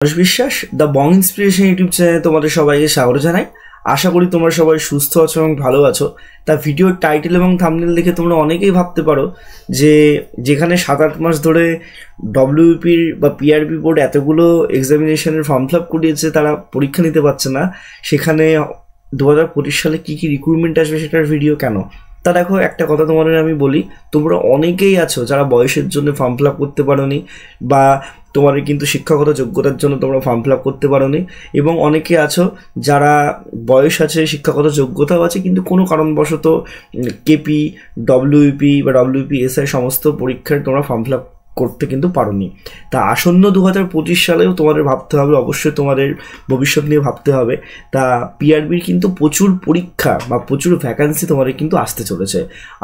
মানুষ বিশ্বাস the Bong inspiration YouTube চ্যানেলে তোমাদের সবাইকে স্বাগত জানাই। আশা করি তোমরা সবাই সুস্থ আছো এবং ভালো আছো। তা ভিডিওর টাইটেল এবং থাম্বনেল দেখে তোমরা অনেকেই ভাবতে পারো যে যেখানে 7-8 মাস ধরে ডব্লিউপির বা পিআরবি বোর্ড এতগুলো এক্সামিনেশনের ফর্ম ফিল আপ করিয়েছে, তারা পরীক্ষা নিতে পারছে না, সেখানে 2025 সালে কী কী রিক্রুটমেন্ট আসবে সেটার ভিডিও কেন। তা দেখো, একটা কথা তোমাদের আমি বলি, তোমরা অনেকেই আছো যারা বয়সের জন্য ফর্ম ফিল আপ করতে পারোনি, বা তোমাদের কিন্তু শিক্ষাগত যোগ্যতার জন্য তোমরা ফর্ম ফিল আপ করতে পারোনি, এবং অনেকে আছো যারা বয়স আছে, শিক্ষাগত যোগ্যতাও আছে, কিন্তু কোনো কারণবশত কেপি, ডব্লিউপি বা ডব্লিউপি এসআই সমস্ত পরীক্ষায় তোমরা ফর্ম ফিল আপ করতে কিন্তু পারোনি। তা আসন্ন 2025 সালেও তোমাদের ভাবতে হবে, অবশ্যই তোমাদের ভবিষ্যৎ নিয়ে ভাবতে হবে। তা পিআরবির কিন্তু প্রচুর পরীক্ষা বা প্রচুর ভ্যাকান্সি তোমাদের কিন্তু আসতে চলেছে।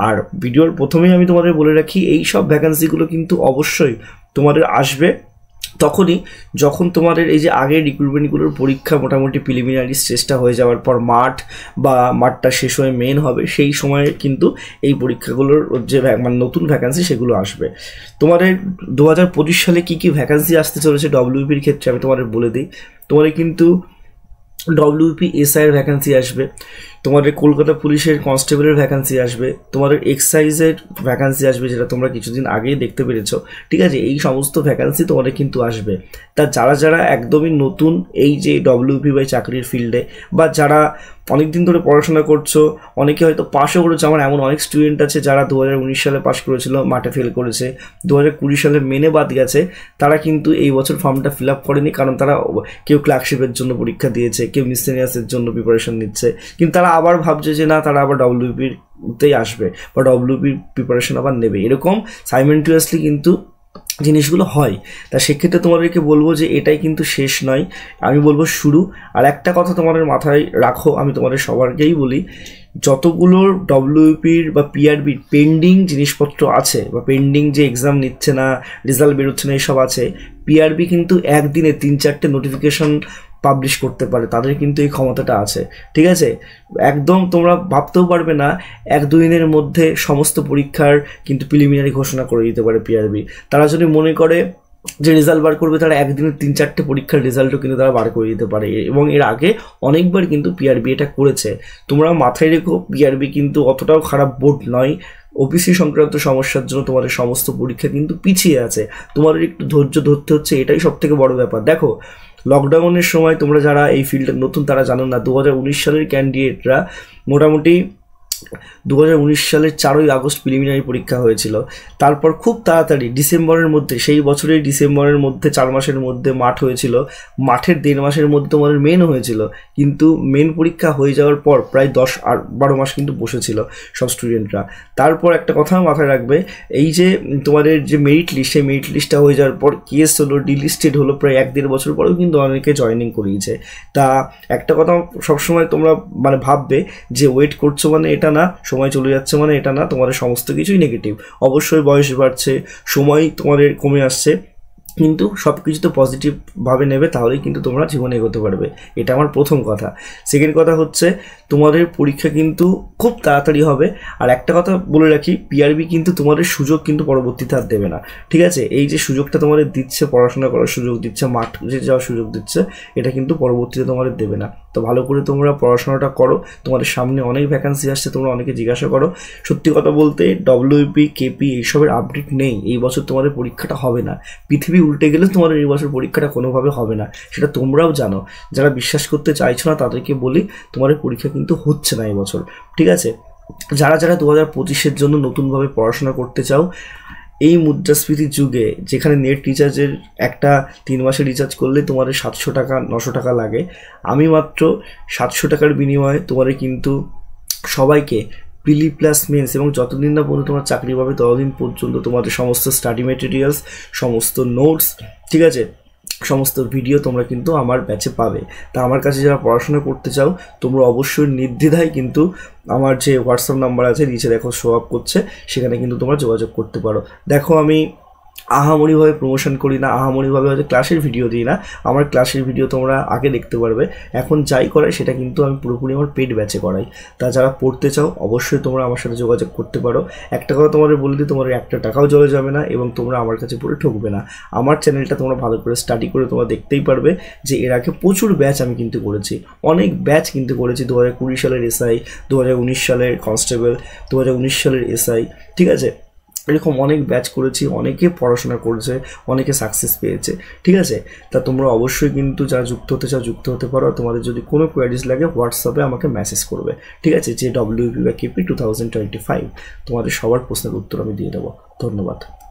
আর ভিডিওর প্রথমেই আমি তোমাদের বলে রাখি, এই সব ভ্যাকান্সিগুলো কিন্তু অবশ্যই তোমাদের আসবে তখনই যখন তোমাদের এই যে আগের রিক্রুটমেন্টগুলোর পরীক্ষা মোটামুটি প্রিলিমিনারি স্টেজটা হয়ে যাওয়ার পর মাঠটা শেষ হয়ে মেন হবে, সেই সময়ে কিন্তু এই পরীক্ষাগুলোর যে মানে নতুন ভ্যাকান্সি সেগুলো আসবে। তোমাদের 2025 সালে কী কী ভ্যাকান্সি আসতে চলেছে ডব্লিউপির ক্ষেত্রে আমি তোমাদের বলে দিই। তোমাদের কিন্তু ডব্লিউপি এসআইয়ের ভ্যাকান্সি আসবে, তোমাদের কলকাতা পুলিশের কনস্টেবলের ভ্যাকান্সি আসবে, তোমাদের এক্সাইজের ভ্যাকান্সি আসবে, যেটা তোমরা কিছুদিন আগেই দেখতে পেরেছো। ঠিক আছে, এই সমস্ত ভ্যাকান্সি তোমাদের কিন্তু আসবে। তা যারা যারা একদমই নতুন এই যে ডব্লিউপি বা চাকরির ফিল্ডে, বা যারা অনেক দিন ধরে পড়াশোনা করছো, অনেকে হয়তো পাশও করেছে, আমার এমন অনেক স্টুডেন্ট আছে যারা 2019 সালে পাশ করেছিল, মাঠে ফেল করেছে, 2020 সালে মেনে বাদ গেছে, তারা কিন্তু এই বছর ফর্মটা ফিল আপ করেনি, কারণ তারা কেউ ক্লার্কশিপের জন্য পরীক্ষা দিয়েছে, কেউ মিসসেলিনিয়াসের জন্য প্রিপারেশন নিচ্ছে, কিন্তু তারা আবার ভাবছে যে না, তারা আবার ডব্লিউপিতেই আসবে বা ডব্লিউপির প্রিপারেশন আবার নেবে। এরকম সাইমেন্টিয়াসলি কিন্তু জিনিসগুলো হয়। তা সেক্ষেত্রে তোমাদেরকে বলবো যে এটাই কিন্তু শেষ নয়, আমি বলবো শুরু। আর একটা কথা তোমাদের মাথায় রাখো, আমি তোমাদের সবারকেই বলি, যতগুলো ডব্লিউপির বা পিআরবির পেন্ডিং জিনিসপত্র আছে, বা পেন্ডিং যে এক্সাম নিচ্ছে না, রেজাল্ট বেরোচ্ছে না, এসব আছে, পিআরবি কিন্তু একদিনে 3-4টে নোটিফিকেশন পাবলিশ করতে পারে, তাদের কিন্তু এই ক্ষমতাটা আছে। ঠিক আছে, একদম তোমরা ভাবতেও পারবে না 1-2 দিনের মধ্যে সমস্ত পরীক্ষার কিন্তু প্রিলিমিনারি ঘোষণা করে দিতে পারে পিআরবি। তারা যদি মনে করে যে রেজাল্ট বার করবে, তারা একদিনে 3-4টে পরীক্ষার রেজাল্টও কিন্তু তারা বার করে দিতে পারে, এবং এর আগে অনেকবার কিন্তু পিআরবি এটা করেছে। তোমরা মাথায় রেখো, পিআরবি কিন্তু অতটাও খারাপ বোর্ড নয়। ওবিসি সংক্রান্ত সমস্যার জন্য তোমাদের সমস্ত পরীক্ষা কিন্তু পিছিয়ে আছে, তোমাদের একটু ধৈর্য ধরতে হচ্ছে, এটাই সব থেকে বড় ব্যাপার। দেখো, লকডাউনের সময় তোমরা যারা এই ফিল্ডে নতুন তারা জানো না, 2019 সালের ক্যান্ডিডেটরা মোটামুটি 2019 সালের 4ই আগস্ট প্রিলিমিনারি পরীক্ষা হয়েছিল, তারপর খুব তাড়াতাড়ি ডিসেম্বরের মধ্যে, সেই বছরের ডিসেম্বরের মধ্যে 4 মাসের মধ্যে মাঠ হয়েছিল, মাঠের 1.5 মাসের মধ্যে তোমাদের মেন হয়েছিল, কিন্তু মেন পরীক্ষা হয়ে যাওয়ার পর প্রায় 10-12 মাস কিন্তু বসেছিল সব স্টুডেন্টরা। তারপর একটা কথা মাথায় রাখবে, এই যে তোমাদের যে মেরিট লিস্ট, সেই মেরিট লিস্টটা হয়ে যাওয়ার পর কেস হলো, ডিলিস্টেড হলো, প্রায় 1-1.5 বছর পরেও কিন্তু অনেকে জয়েনিং করিয়েছে। তা একটা কথা সবসময় তোমরা মানে ভাববে যে ওয়েট করছো মানে এটা না, সময় চলে যাচ্ছে মানে এটা না, তোমাদের সমস্ত কিছুই নেগেটিভ। অবশ্যই বয়স বাড়ছে, সময় তোমাদের কমে আসছে, কিন্তু সব কিছু তো পজিটিভভাবে নেবে, তাহলেই কিন্তু তোমরা জীবনে এগোতে পারবে। এটা আমার প্রথম কথা। সেকেন্ড কথা হচ্ছে, তোমাদের পরীক্ষা কিন্তু খুব তাড়াতাড়ি হবে। আর একটা কথা বলে রাখি, পিআরবি কিন্তু তোমাদের সুযোগ কিন্তু পরবর্তীতে আর দেবে না। ঠিক আছে, এই যে সুযোগটা তোমাদের দিচ্ছে, পড়াশোনা করার সুযোগ দিচ্ছে, মাঠে যাওয়ার সুযোগ দিচ্ছে, এটা কিন্তু পরবর্তীতে তোমাদের দেবে না। তো ভালো করে তোমরা পড়াশোনাটা করো, তোমাদের সামনে অনেক ভ্যাকান্সি আসছে, তোমরা অনেকে জিজ্ঞাসা করো। সত্যি কথা বলতে, ডব্লিউপি, কেপি এইসবের আপডেট নেই, এই বছর তোমাদের পরীক্ষাটা হবে না। পৃথিবী উল্টে গেলে তোমাদের এই বছর পরীক্ষাটা কোনোভাবে হবে না, সেটা তোমরাও জানো। যারা বিশ্বাস করতে চাইছো না তাদেরকে বলি, তোমাদের পরীক্ষা কিন্তু হচ্ছে না এই বছর। ঠিক আছে, যারা যারা 2025-এর জন্য নতুনভাবে পড়াশোনা করতে চাও, এই মুদ্রাস্ফীতির যুগে যেখানে নেট রিচার্জের একটা 3 মাসের রিচার্জ করলে তোমাদের 700 টাকা 900 টাকা লাগে, আমি মাত্র 700 টাকার বিনিময়ে তোমাদের কিন্তু সবাইকে প্রিলি প্লাস মেন্স, এবং যতদিন না পর্যন্ত তোমার চাকরি পাবে ততদিন পর্যন্ত তোমাদের সমস্ত স্টাডি মেটেরিয়ালস, সমস্ত নোটস, ঠিক আছে, সমস্ত ভিডিও তোমরা কিন্তু আমার ব্যাচে পাবে। তা আমার কাছে যারা পড়াশোনা করতে চাও, তোমরা অবশ্যই নির্দ্বিধায় কিন্তু আমার যে হোয়াটসঅ্যাপ নাম্বার আছে নিচে দেখো শো আপ করছে, সেখানে কিন্তু তোমরা যোগাযোগ করতে পারো। দেখো, আমি আহামরিভাবে প্রমোশন করি না, আহামরিভাবে হয়তো ক্লাসের ভিডিও দিই না। আমার ক্লাসের ভিডিও তোমরা আগে দেখতে পারবে। এখন যাই করাই সেটা কিন্তু আমি পুরোপুরি আমার পেড ব্যাচে করাই। তা যারা পড়তে চাও অবশ্যই তোমরা আমার সাথে যোগাযোগ করতে পারো। একটা কথা তোমাদের বলে দিই, তোমাদের একটা টাকাও চলে যাবে না এবং তোমরা আমার কাছে পুরো ঠকবে না। আমার চ্যানেলটা তোমরা ভালো করে স্টাডি করে তোমরা দেখতেই পারবে যে এর আগে প্রচুর ব্যাচ আমি কিন্তু করেছি, অনেক ব্যাচ কিন্তু করেছি। 2020 সালের এসআই, 2019 সালের কনস্টেবল, 2019 সালের এসআই, ঠিক আছে, এরকম অনেক ব্যাচ করেছি, অনেকে পড়াশোনা করেছে, অনেকে সাকসেস পেয়েছে, ঠিক আছে। তা তোমরা অবশ্যই কিন্তু যারা যুক্ত হতে চাও যুক্ত হতে পারো। তোমাদের যদি কোনো কোয়ারিজ লাগে হোয়াটসঅ্যাপে আমাকে মেসেজ করবে, ঠিক আছে, যে WP/KP 2025, তোমাদের সবার প্রশ্নের উত্তর আমি দিয়ে দেবো। ধন্যবাদ।